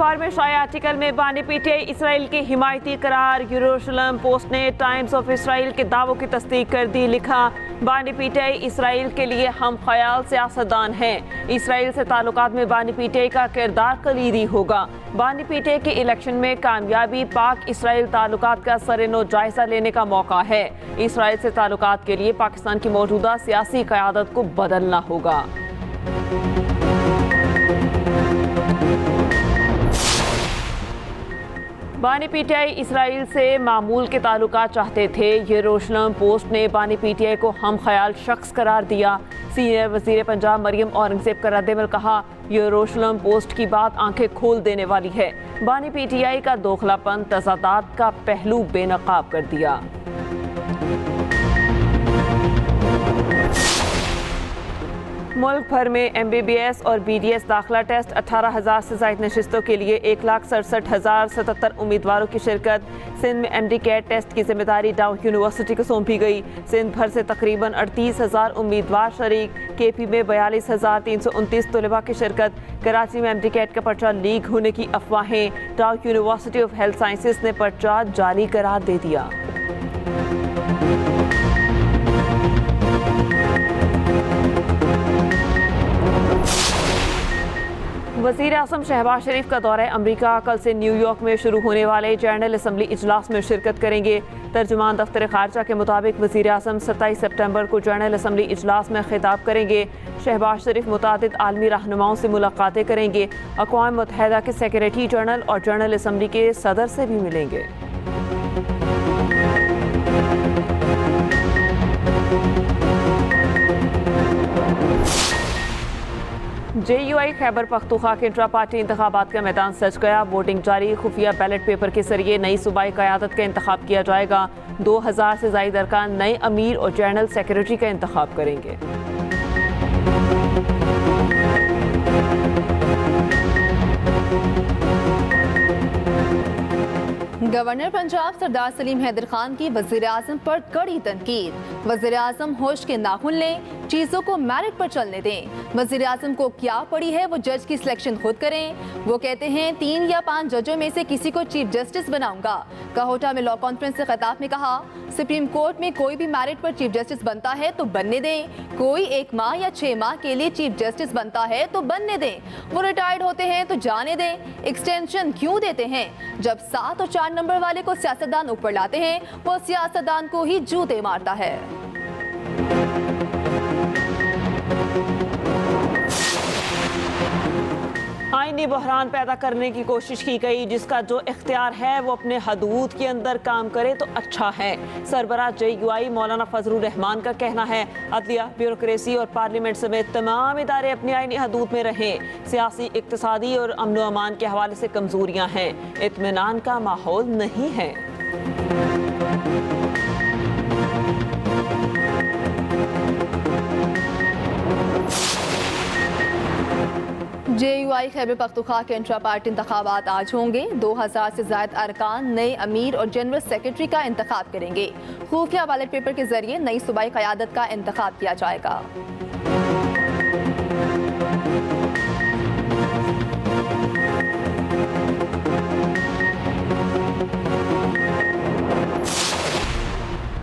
अखबार में शाया आर्टिकल में बानी पीटीआई इसराइल के हिमायती करार। यरूशलेम पोस्ट ने टाइम्स ऑफ इसराइल के दावों की तस्दीक कर दी। लिखा, बानी पीटीआई इसराइल के लिए हम ख्याल सियासतदान हैं। इसराइल से ताल्लुकात में बानी पीटीआई का किरदार कलीदी होगा। बानी पीटीआई के इलेक्शन में कामयाबी पाक इसराइल ताल्लुकात का सरेनो जायजा लेने का मौका है। इसराइल से ताल्लुकात के लिए पाकिस्तान की मौजूदा सियासी क़यादत को बदलना होगा। बानी पीटीआई इसराइल से मामूल के ताल्लुकात चाहते थे। यरूशलेम पोस्ट ने बानी पीटीआई को हम ख्याल शख्स करार दिया। सीनियर वजीर पंजाब मरियम औरंगजेब का रद्देमल। कहा, यरूशलेम पोस्ट की बात आंखें खोल देने वाली है। बानी पीटीआई का दोखलापन तजादात का पहलू बेनकाब कर दिया। मुल्क भर में MBBS और BDS दाखिला टेस्ट 18,000 से ज़ायद नशिस्तों के लिए 1,67,077 उम्मीदवारों की शिरकत। सिंध में MD कैट टेस्ट की जिम्मेदारी डाउन यूनिवर्सिटी को सौंपी गई। सिंध भर से तकरीबन 38,000 उम्मीदवार शरीक। KP में 42,329 तलबा की शिरकत। कराची में MD कैट का पर्चा लीक होने की अफवाहें। Down university of health sciences ने पर्चा जाली करार दे दिया। वज़ीर आज़म शहबाज शरीफ का दौरा अमरीका। कल से न्यूयॉर्क में शुरू होने वाले जनरल असम्बली इजलास में शिरकत करेंगे। तर्जुमान दफ्तर खारजा के मुताबिक वज़ीर आज़म 27 सितंबर को जनरल असम्बली इजलास में खिताब करेंगे। शहबाज शरीफ मुतादिद आलमी रहनुमाओं से मुलाकातें करेंगे। अक़वाम मुत्तहिदा के सेक्रेटरी जनरल और जनरल असम्बली के सदर से भी मिलेंगे। JUI खैबर पख्तूनख्वा के इंट्रा पार्टी इंतखाबात का मैदान सज गया। वोटिंग जारी। खुफिया बैलेट पेपर के जरिए नई सूबाई क़यादत का इंतखाब किया जाएगा। 2,000 से ज़ायद अरकान नए अमीर और जनरल सेक्रेटरी का इंतखाब करेंगे। गवर्नर पंजाब सरदार सलीम हैदर खान की वज़ीर आज़म पर कड़ी तनकीद। वज़ीर आज़म होश के नाखून लें, चीज़ों को मेरिट पर चलने दें। वज़ीर आज़म को क्या पड़ी है वो जज की सिलेक्शन खुद करें। वो कहते हैं 3 या 5 जजों में से किसी को चीफ जस्टिस बनाऊंगा। काहोटा में लॉ कॉन्फ्रेंस से खिताब में कहा, सुप्रीम कोर्ट में कोई भी मेरिट पर चीफ जस्टिस बनता है तो बनने दें। कोई 1 माह या 6 माह के लिए चीफ जस्टिस बनता है तो बनने दें। वो रिटायर्ड होते हैं तो जाने दें। एक्सटेंशन क्यों देते हैं? जब 7 और 4 नंबर वाले को सियासतदान ऊपर लाते हैं, वो सियासतदान को ही जूते मारता है। आईनी बहरान पैदा करने की कोशिश की गई। जिसका जो इख्तियार है वो अपने हदूद के अंदर काम करे तो अच्छा है। सरबराह JUI मौलाना फजलुर रहमान का कहना है, अदलिया, ब्यूरोक्रेसी और पार्लियामेंट समेत तमाम इदारे अपनी आईनी हदूद में रहें। सियासी, इक्तिसादी और अमन अमान के हवाले से कमजोरियां हैं। इत्मीनान का माहौल नहीं है। JUI खैबर पख्तूनख्वा के इंट्रा पार्टी इंतखाबात आज होंगे। 2,000 से ज़ायद अरकान नए अमीर और जनरल सेक्रेटरी का इंतखाब करेंगे। खुफिया बैलेट पेपर के जरिए नई सूबाई क़यादत का इंतखाब किया जाएगा।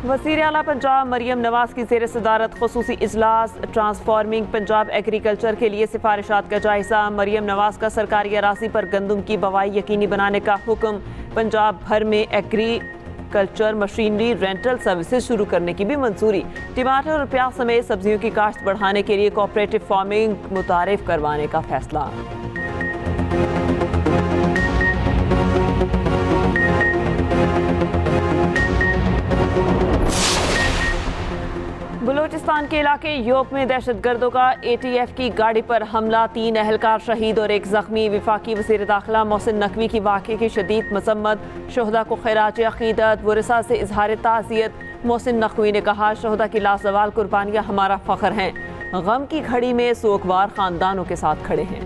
वज़ीर आला पंजाब मरियम नवाज की ज़ेर सदारत ख़ुसूसी इजलास। ट्रांसफॉर्मिंग पंजाब एग्रीकल्चर के लिए सिफारिशात का जायजा। मरियम नवाज का सरकारी अराज़ी पर गंदम की बवाई यकीनी बनाने का हुक्म। पंजाब भर में एग्रीकल्चर मशीनरी रेंटल सर्विसेज शुरू करने की भी मंजूरी। टमाटर और प्याज समेत सब्जियों की काश्त बढ़ाने के लिए कोऑपरेटिव फार्मिंग मुतारिफ करवाने का फैसला। बलूचिस्तान के इलाके योप में दहशतगर्दों का ATF की गाड़ी पर हमला। 3 अहलकार शहीद और 1 जख्मी। विफाकी वज़ीर दाखिला मोहसिन नकवी की वाक़े की शदीद मज़म्मत। शोहदा को खैरात अक़ीदत। वरिसा से इजहार ताज़ियत। मोहसिन नकवी ने कहा, शोहदा की लाज़वाल कुर्बानियाँ हमारा फ़ख्र हैं। गम की घड़ी में सोगवार ख़ानदानों के साथ खड़े हैं।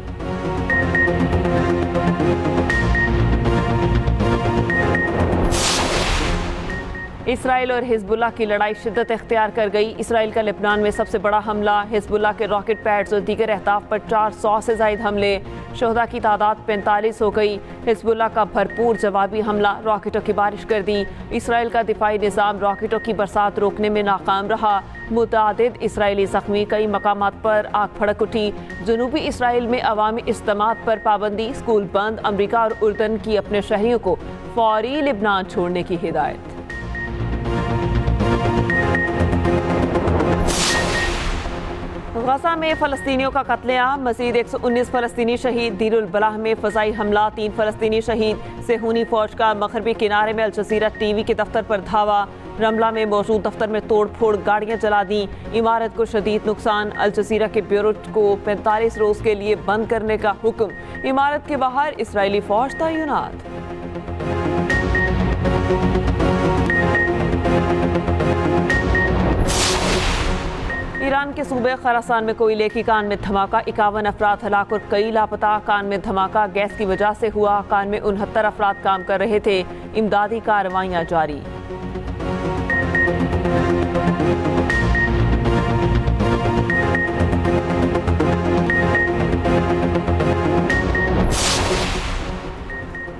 इसराइल और हिजबुल्लाह की लड़ाई शिद्दत इख्तियार कर गई। इसराइल का लेबनान में सबसे बड़ा हमला, हिजबुल्लाह के रॉकेट पैड्स और दीगर अहदाफ पर 400 से ज़ायद हमले, शोहदा की तादाद 45 हो गई। हिजबुल्लाह का भरपूर जवाबी हमला, रॉकेटों की बारिश कर दी। इसराइल का दिफाई निज़ाम रॉकेटों की बरसात रोकने में नाकाम रहा। मुतादिद इसराइली ज़ख्मी, कई मकामात पर आग भड़क उठी। जनूबी इसराइल में अवामी इज्तिमात पर पाबंदी, स्कूल बंद। अमरीका और उर्दन की अपने शहरियों को फौरी लेबनान छोड़ने की हिदायत। गजा में फ़लस्तीनियों का कत्लेआम, मज़ीद 119 फ़लस्तीनी शहीद। दीर उल बलाह में फ़ज़ाई हमला, 3 फ़लस्तीनी शहीद। सेहूनी फ़ौज का मगरबी किनारे में अल जज़ीरा टीवी के दफ्तर पर धावा। रमला में मौजूद दफ्तर में तोड़ फोड़, गाड़ियाँ जला दी। इमारत को शदीद नुकसान। अल जज़ीरा के ब्यूरो को 45 रोज़ के लिए बंद करने का हुक्म। इमारत के बाहर इसराइली फ़ौज तैनात। ईरान के सूबे खरासान में कोयले की कान में धमाका, 51 अफराद हलाक और कई लापता। कान में धमाका गैस की वजह से हुआ। कान में 69 अफराद काम कर रहे थे। इमदादी कार्रवाइयां जारी।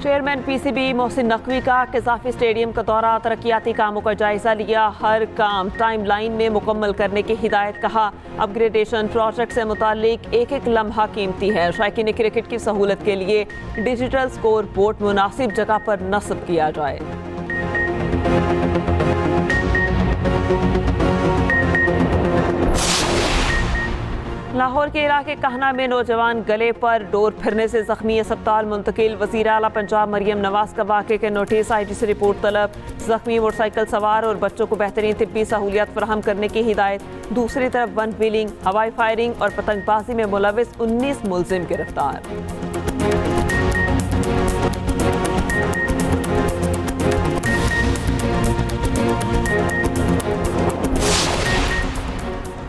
चेयरमैन पीसीबी मोहसिन नकवी का कज़ाफी स्टेडियम का दौरा, तरक्याती कामों का जायजा लिया। हर काम टाइम लाइन में मुकम्मल करने की हिदायत। कहा अपग्रेडेशन प्रोजेक्ट से मुताल्लिक एक एक लम्हा कीमती है। शायकीन क्रिकेट की सहूलत के लिए डिजिटल स्कोर बोर्ड मुनासिब जगह पर नस्ब किया जाए। लाहौर के इलाके कहना में नौजवान गले पर डोर फिरने से जख्मी, अस्पताल मुंतकिल। वज़ीर आला पंजाब मरियम नवाज का वाक़े के नोटिस, IT से रिपोर्ट तलब। जख्मी मोटरसाइकिल सवार और बच्चों को बेहतरीन तिब्बी सहूलियात फराहम करने की हिदायत। दूसरी तरफ वन व्हीलिंग, हवाई फायरिंग और पतंगबाजी में मुलविस 19 मुलजिम गिरफ्तार।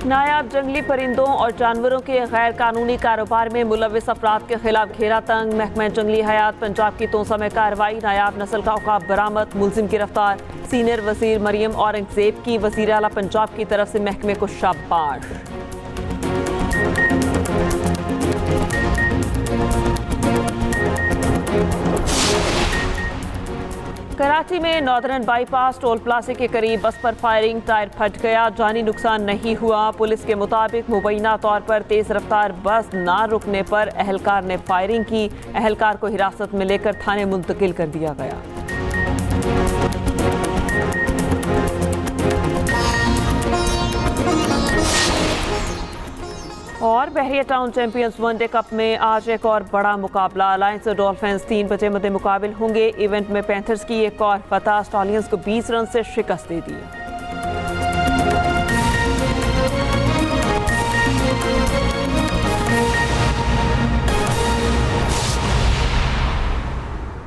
नायाब जंगली परिंदों और जानवरों के गैर कानूनी कारोबार में मुलविस अफराद के खिलाफ घेरा तंग। महकमा जंगली हयात पंजाब की तोसा में कार्रवाई, नायाब नस्ल का औकाब बरामद, मुलजिम गिरफ्तार। सीनियर वजीर मरियम औरंगजेब की वजीर आला पंजाब की तरफ से महकमे को शाबाश। कराची में नॉर्दर्न बाईपास टोल प्लाजा के करीब बस पर फायरिंग, टायर फट गया, जानी नुकसान नहीं हुआ। पुलिस के मुताबिक मुबैना तौर पर तेज रफ्तार बस ना रुकने पर अहलकार ने फायरिंग की। अहलकार को हिरासत में लेकर थाने मुंतकिल कर दिया गया। और बहरिया टाउन चैंपियंस वनडे कप में आज एक और बड़ा मुकाबला, अलायंस और डॉल्फिन्स 3 बजे मद्दे मुकाबिल होंगे। इवेंट में पैंथर्स की एक और फतह, स्टॉलियंस को 20 रन से शिकस्त दे दी।